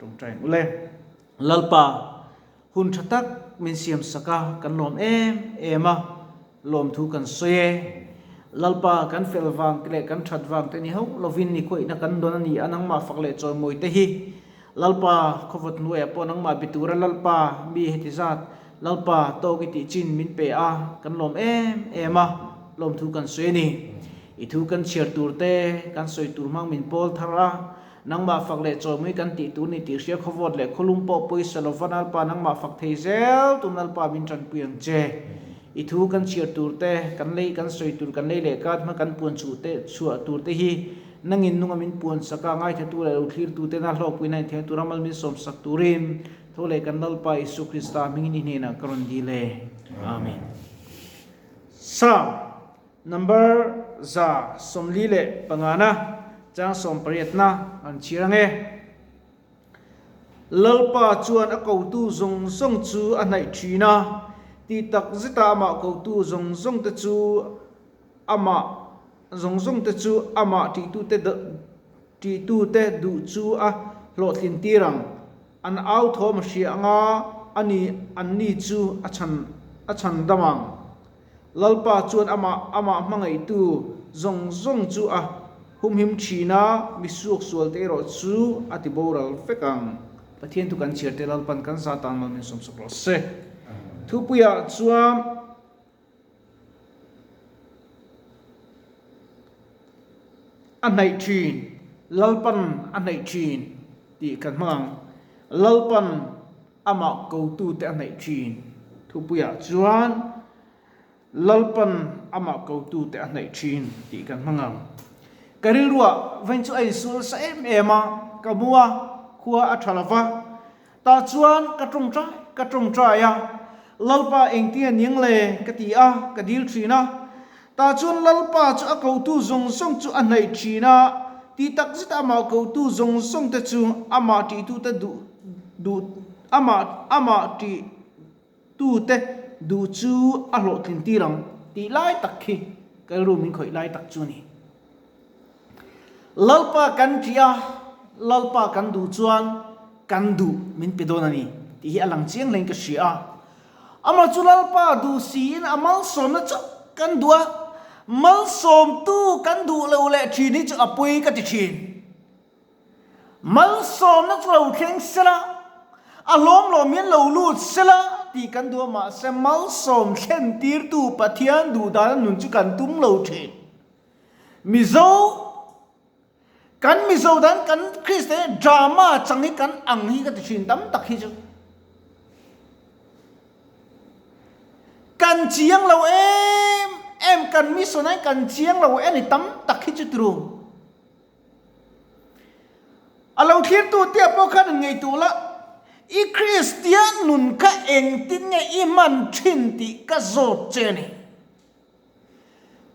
trong trái ule lalpa hun thatak min siam saka kan lom ema lom thu kan soye lalpa kan felwang kle kan thatwang te ni ho lovin ni khoi na kan don ani anang ma fakle choi moi te hi lalpa khowat nu e pon ang ma bitura lalpa mi hetizat lalpa to ki ti chin min pe a kan lom ema lom thu kan soye ni I thu kan chiar tur te kan soi tur mang min pol thara nang ma fak le cho mai kan ti tu ni ti sia khowot le khulum po poi salovanal pa nang ma fak thei zel tunal pa min tran piang che I thu kan chiar tur te kan lei kan soi tur kan lei le kat ma kan puan chu te chua tur te hi nangin nunga min puan saka ngai the tu le uthlir tu te na hlok pui nai the turamal min som sak turin thole kan dal pa Isu Krista ming ni na karon di le amen Psalm number za somli le pangana chang som pariatna an chirange lalpa chuan a ko tu zong zong chu a nai thina ti tak zita ma ko tu zong zong te chu ama zong zong te chu ama ti tu te du chu a lo thin tirang an au thom hri anga ani anni chu a chan damang lalpa chuan ama mangai tu zong zong chu a him china misuak sual te ro chu ati boral fekang pathian tu kan chiar te lalpan kan satan mal min som soklo se thupuya chuam anai thin lalpan anai thin ti kan mang lalpan ama ko tu te anai thin thupuya chuan lalpan ama ko tu te anai thin ti kan mangam karilwa vain chu ai sul sa ema kamua khua athalava ta chuan ka trong tra ya lalpa engtia ning le katia kadil thina ta chuan lalpa chu a ko tu zong song chu anai thina ti tak zita ma ko tu zong song te chu ama ti tu te du ama ti tu te du chu a lo tin tirang ti lai takhi karu min khoi lai tak chu ni lalpa kan tia lalpa kan du chuan kan du min pedonani ti hi alang chiang leng ka sia ama chu lalpa du sin amal som na chu kan dua mal som tu kan du lo le thi ni chu apui ka ti thin mal som na chu lo kheng sela alom lo min lo lu sela ti kan dua ma se mal som khen tir tu pathian du dan nun chu kan tum lo thi mizo kan mizo dan kan Kriste drama changi kan anghi ka thin tam tak hi chu kan chiang lo em kan miso nai kan chiang lo ani tam tak hi chu tru alo thir tu te po khan ngei tu la I Christian nun ka eng tin nge I man thin ti ka zot cheni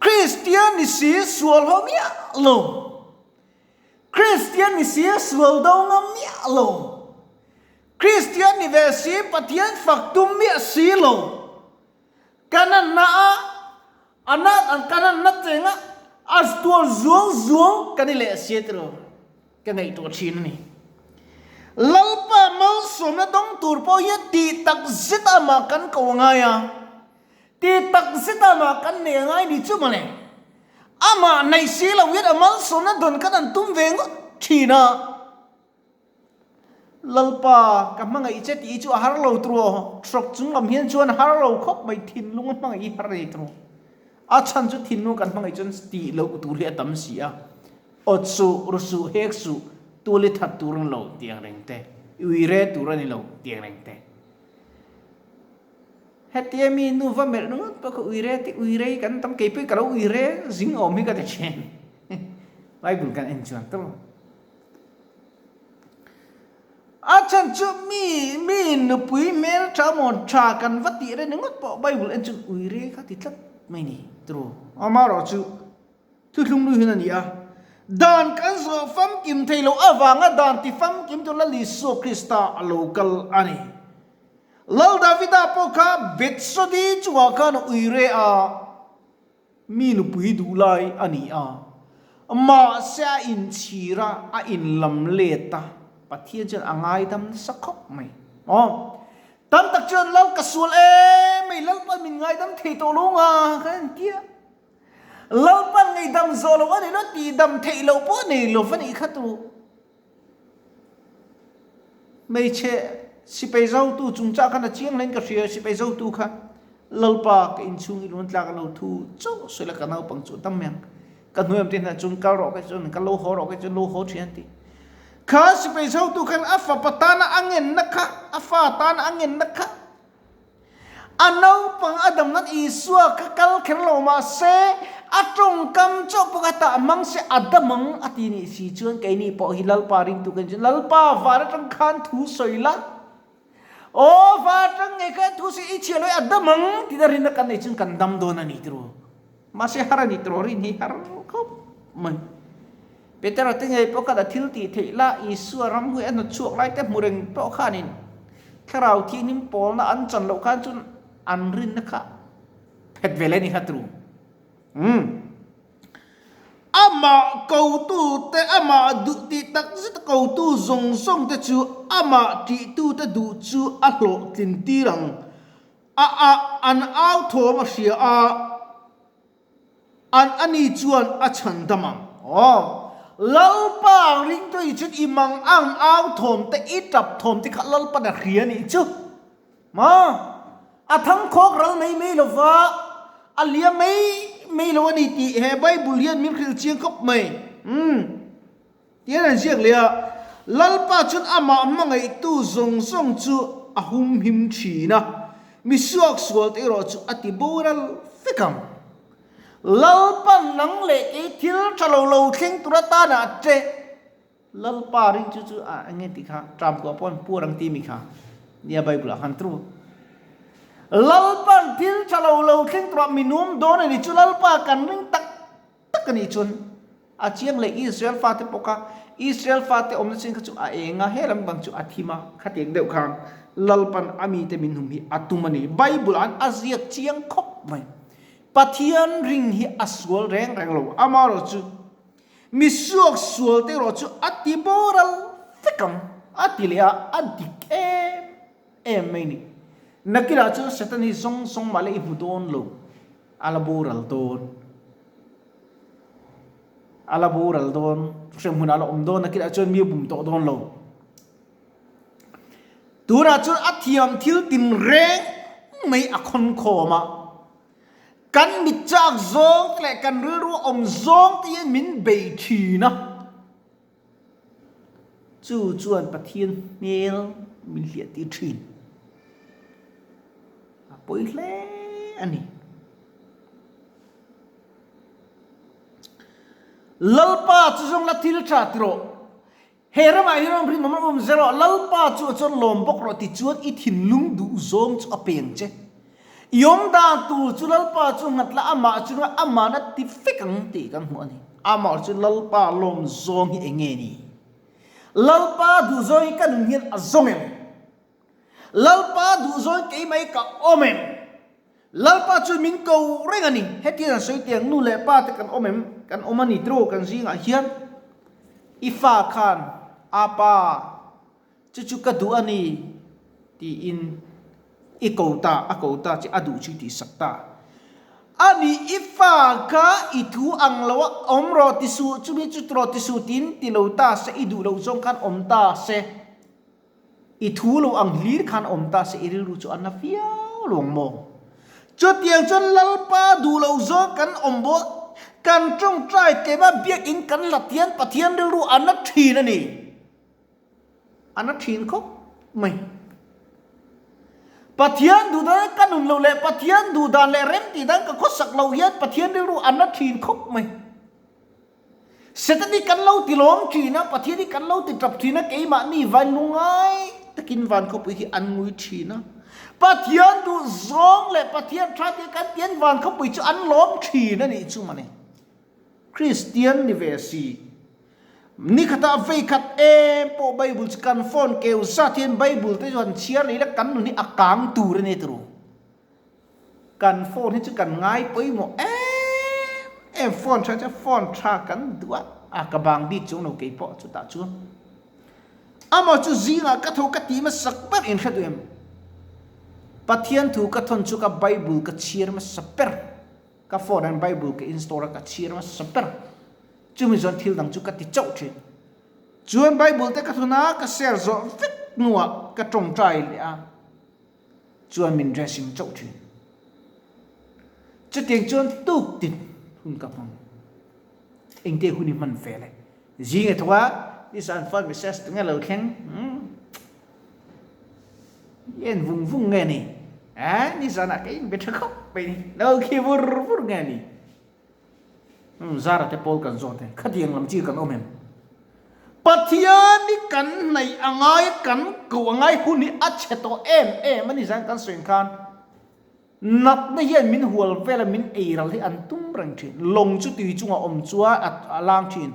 Christian ni si sual ho mia lo Christian ni si sual do ngam mia lo Christian ni ve si pathian faktum mia si lo kanan na anat an kanan na tenga as tual zuang kanile sietro kanai to chin ni lalpa mal som na dong tur po ya ti tak zita ma kan ko ngaya ti tak zita ma kan ne ngai ni chu mane ama nai si la wit amal som na don kan an tum veng thina lalpa kamanga I chet I chu har lo tro trok chung lam hian chuan har lo khop mai thin lung mang I har re tro a chan chu thin nu kan mangai chun ti lo tu le tam sia otsu rusu heksu tu le that turang lo tiang reng te uire turani lo tiang reng te hetiami nu va mer nu pa ko uire kan tam ke pe karo uire zing om hi ka te chen bible kan en chuan to achan chu mi nu pui mer cha mon cha kan vati re ngot po bible en chu uire ka ti tlat mai ni tro amaro chu thu hlung lu hin ani a dan kan zo fam kim thailo awanga dan ti fam kim to la li so Krista local ani lal davida poka betsodi chuwa kan uire a mi nu pui du lai ani a ma sa in chira a in lam leta ปัทเทียนจนอ่างไงดำสักคบไหมอ๋อตั้มตักจนเล่ากระสุนไม่เล่าปันมินไงดำเทตัวลุงอ่ะกันเกียเล่าปันไงดำโซโลวันนี้รถตีดำเทเราปวดนี่เราฟันอีกขัดตัวไม่เช่สิไปเจ้าตู้จุงจ้ากันเชียงเล่นกับเชียสิไปเจ้าตู้ค่ะเล่าปากอินชุงอินวันตลากันเราทูเจ้าสวยละกันเอาปังจุดตั้มยังกันหน่วยมันที่จุนการรอกันจนกันโลหอรอกันจนโลหอเชียนตีข้าสิไปเจ้าตู้กันอัฟปะตานะอังเงินนะคะอัฟตานะอังเงินนะคะอันนั้นปังอดัมนั้นอิสวะกัลเขลโลมาเซอัตรงกำจบปกติมังเสอดัมมังอตินี่สิจวนแกนี่พอฮิลลปาริงตุกันจนลลปาวาระจังขันทูสอยละโอ้วาระจังไงกันทูสิอิเชลอยอดัมมังที่ดารินกันนี่จนกันดำโดนนี่ตรูมาเสหานี่ตรูรินี่หาร์เขามันเปเตอร์ตั้งไงปกติทิลตีเทละอิสวะรำหุยอันชั่วไล่แต่มุเรงปกขานินถ้าเราที่นิ่มปอลนะอันจันโลกันจนอันรินนะคะเพดเวเลนี่ฮัตรูอามาเกาตูแต่อามาดุติตักจิตเกาตูซงซงแต่จูอามาที่ตูแต่ดูจูอัลโลตินตีรังอันเอาโทมาเสียอันนี้จวนอัฉันดมังอ๋อลลปาริงตัวอีจุดอีมังอังเอาโทมแต่อีจับโทมที่ขัดลลปาดเขียนี่จูมาทั้งโคกเราไม่หลว่าอัลเลียไม่รู้ว่านี่ที่เฮไบบุลเลียนมิคริลเชียงก็ไม่ที่นั่นเชียงเลยลลปาจุดอามามังไอตู้ซงซงจูอาหุมหิมชีนะมิสวกสวลที่เราจูอติบูรัลฟิกัมลลปานังเล็กที่เราเราเข่งตุระตานะเจลลปาริงจูอันนี้ที่ข้าตามกว่าปอนปูรังตีมิข้าเนี่ยไบบุลฮันทรูlalpan til chalau lo kheng tra minum don ni chu lalpa kan ring tak ni chun a chiang le Israel fa te poka Israel fa te om sin chu a enga heram bang chu athima khateng deu khang lalpan ami te min hum hi atumani bible an aziak chiang khop mai pathian ring hi aswal reng lo amaro chu misuak sual te ro chu atiboral fikam atilia adik em mai ni nakira chu satani song male ibudon lo alaboral don semhuna lo omdon nakira chu mi bum to don lo tura chu athiam thil tin re mai akhon khoma kan mi chak zong kle kan ru om zong ti min bei thi na chu chuan pathian mel min hliat ti thin boi hle ani lalpa chu jong la thil tha tro herama hiram ri mama zero lalpa chu chon lom bok ro ti chuan I thin lung du zom chu apeng che yom da tu chu lalpa chu ngatla ama na ti fikang ti kan hu ani ama chu lalpa lom zom hi enge ni lalpa du zoi kan hian azongem lalpa du zoi ke mai ka omem lalpa chu min ko rengani hetian soi tiang nu le pa te kan omem kan omani tro kan zinga hian ifa khan apa chu ka du ani ti in ikouta chi adu chi ti sakta ani ifa ka itu ang lawa omro ti su chu mi chu tro ti su tin ti lo ta se idu lo zong kan omta se itu lo ang lir khan omta se iri ru chu anna fia long mo chu tiang chon lalpa du lo zo kan ombo kan trong trai te ba biak in kan latian pathian de ru anna thin ani anna thin khop mai pathian du da kan un lo le pathian du dan le rem ti dan ka khosak lo hian pathian de ru anna thin khop mai setani kan lo ti lom thi na pathian ni kan lo ti trap thi na ke ma ni van lungai takin van khop hi an ngui thi na pathian du zong le pathian tha ti kan tian van khop chu an lom thi na ni chu mane Christian ni ve si ni khata ve khat po bible kan phone ke sa thian bible te jon chiar ni la kan ni akang tu re ne tru kan phone ni chu kan ngai poi mo phone cha phone tha kan duat ka bang bi chu no ke po chu ta chu ama chu zinga ka tho ka ti ma sakper in khadem pathian thu ka thon chu ka bible ka chir ma saper ka foreign bible ka install ka chir ma saper chu mi zon thil dang chu ka ti chau thi chuan bible te ka thuna ka share zo fit nuwa ka tong trai le a chuan min dressing chau thi chu tiang chuan tuk tin hun ka pang eng te huni man fe le zinga thwa is an fun message tu ngalo kheng yen vung nghe ni ni sana cái bet khócไปนี่đâu khi vur nghe ni zara te pol kan zote khatiang lam chi kan omen pathian ni kan nei angai kan ko angai huni acheto em mani jang kan swing khan nap na hian min hual vela min eiral hi an tum rang thin long chu tui chunga om chua alang thin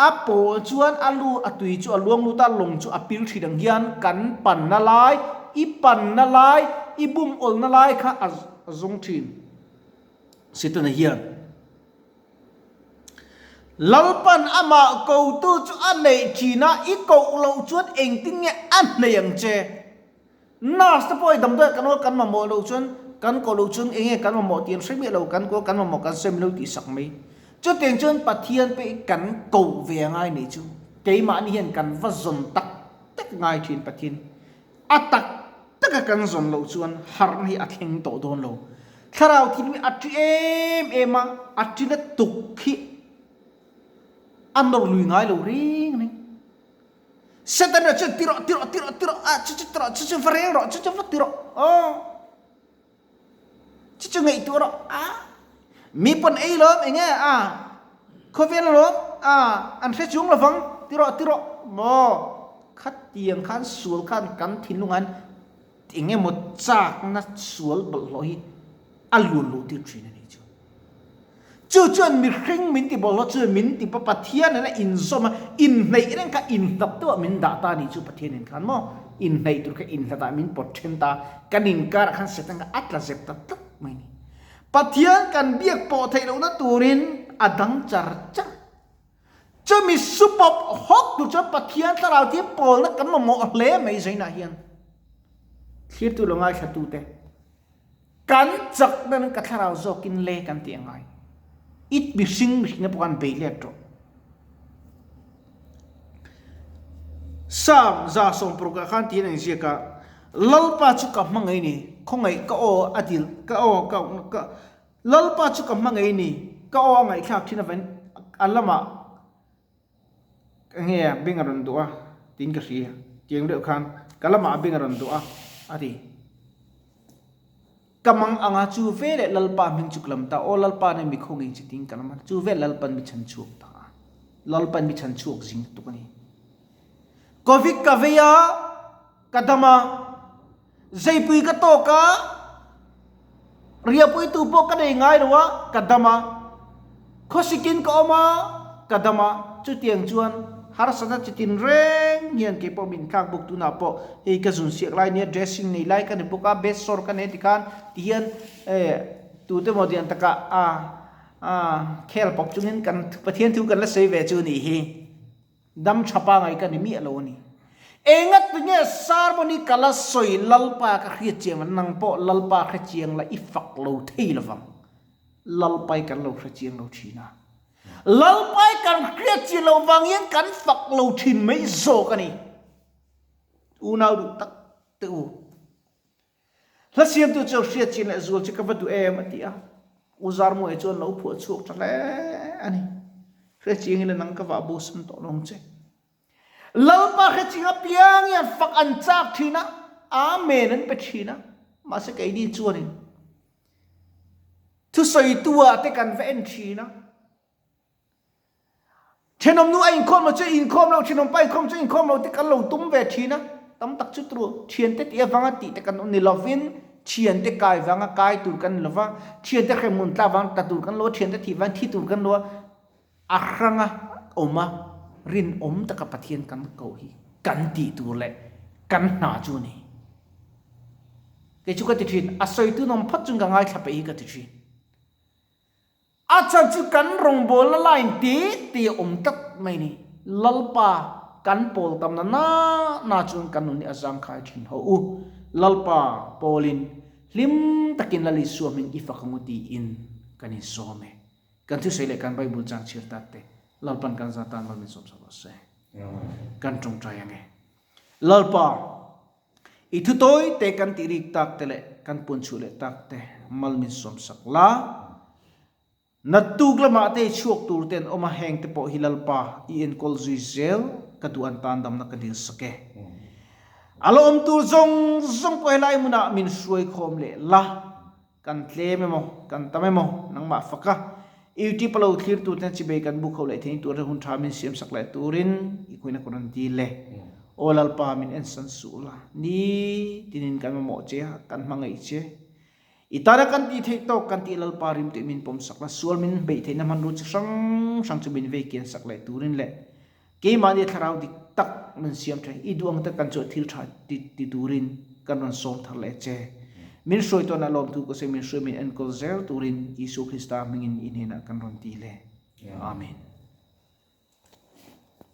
apo chuan alu atui chu aluang lu ta long chu apil thidang hian kan pan na lai i pan na lai i bum ol na lai kha azong thin situna hian lalpan ama ko tu chu anei thina i ko lo chuan eng ting nge an nei ang che nas ta poi dam da kan ma mo lo chuan kan ko lo chuan enge kan ma mo tiam sri lo kan ko kan ma mo kan sem lo ti sak mai chu tiang chuan pathian pe kan ko ve ngai ni chu ke ma ni hian kan va zon tak ngai thin pathian atak taka kan zon lo chuan har ni a theng to don lo tharau thi mi ati ema ati na tuk khi an lo lui ngai lo ring ni setan na chu tiro chu fareng ro chu tiro chu ngai tu ro mi pon ei lo enge ko vel lo an fe chung lo vang tiro mo khat tiang khan sul khan kan thinungan enge mo chak na sul bal loi alun lo ti thin ni chu chuan mi hring min ti bol lo chu min ti pa pathian na in zoma in nei ren ka in tap to min da ta ni chu pathian in khan mo in nei tur ka in ta min pot then ta kanin kar khan setan ka atla zep ta tak mai ni pathian kan biak po thei lo na turin adang char cha chu mi supop hok tu chu pathian tarau ti pol na kan mo hle mai zaina hian khir tu longai khatu te kan chak nan ka tharau zo kin le kan ti angai it bi sing na puan be le tro sam za som pro ka khan ti nang je ka lalpa chu ka mangai ni khongai ka o adil ka o ka lalpa chu ka mangai ni ka o ngai khak thina ven alama nge bingaron duwa tin ka ri tiang de khan kalama bingaron duwa adi kamang anga chu vele lalpa min chuklam ta o lalpa ne mi khongin chiting kalama chu ve lalpan mi chan chuk ta lalpan mi chan chuk jing tu kani covid ka veya kadama zaipui ka to ka riapui tu po ka dei ngai ruwa kadama khosikin ka oma kadama chu tiang chuan har sana chitin reng hian ke po min khak buk tu na po ei ka zun siak lai ne dressing nei lai ka ne buka best sor ka ne tikan tian tu te modian taka khel pop chungin kan pathian thu kan la sei ve chu ni hi dam chapa ngai ka ni mi alo ni engat nge sarmoni kala soi lalpa ka khri chiang nang po lalpa khri chiang la ifak lo thei lawang lalpai kan lo khri chiang lo thina lalpai kan khri chiang lo wangin kan fak lo thin mai zo ka ni unau du tak tu la siam tu chau khri chiang la zul chi ka vatu atia uzar mo e chon lo phu chuk chale ani khri chiang le nang ka wa bu sun to long che lalpa khachinga piang yan fak an chak thina amen an pethina ma se kai di chuanin thu soi tua te kan ve en thina thenom nu ai khom lo che in khom lo thenom pai khom che in khom lo te kan lo tum ve thina tam tak chu tru thien te tia wanga ti te kan ni lovin thien te kai wanga kai tur kan lova thien te khemun ta wang ta tur kan lo thien te thi wang thi tur kan lo akhranga oma rin om ta ka pathian kan ko hi kan ti tu le kan na chu ni ke chu ka ti thin asoi tu nom phat chung ka ngai thap ei ka ti thin a cha chu kan rong bol la line ti om tak mai ni lalpa kan pol tam na chun kan nun azang khai thin ho u lalpa polin lim takin lali suamin ifakanguti in kanin some kan thu sele kan bible jang chirtate lalpan kan zatan mal min som sabase kan trong trayange lalpa itu toy te kan tirik tak tele kan pun chule tak te mal min som sakla natugla ma te chuak turten oma heng te po hilalpa i en kol zuizel katuan tandam na kadil sake alo om tur zong po helai muna min suai khom le la kan tle memo kan tamemo nang ma faka iuti palo thlir tu ten chibe kan bu khole thein tur hun tha min siam saklai turin i koina koran ti le olal pa min en san sula ni tinin kan mo che kan mangai che itara kan ti thei to kan ti lal parim te min pom sakla sual min be theina man ru sang chu bin ve ken saklai turin le ke mani tharau dik tak min siam thai i duang ta kan cho thil tha ti turin kan ron som thar le che min soi to na lom tu ko se min soi min en ko zel turin isu Krista mingin inhena kan ron ti le amen.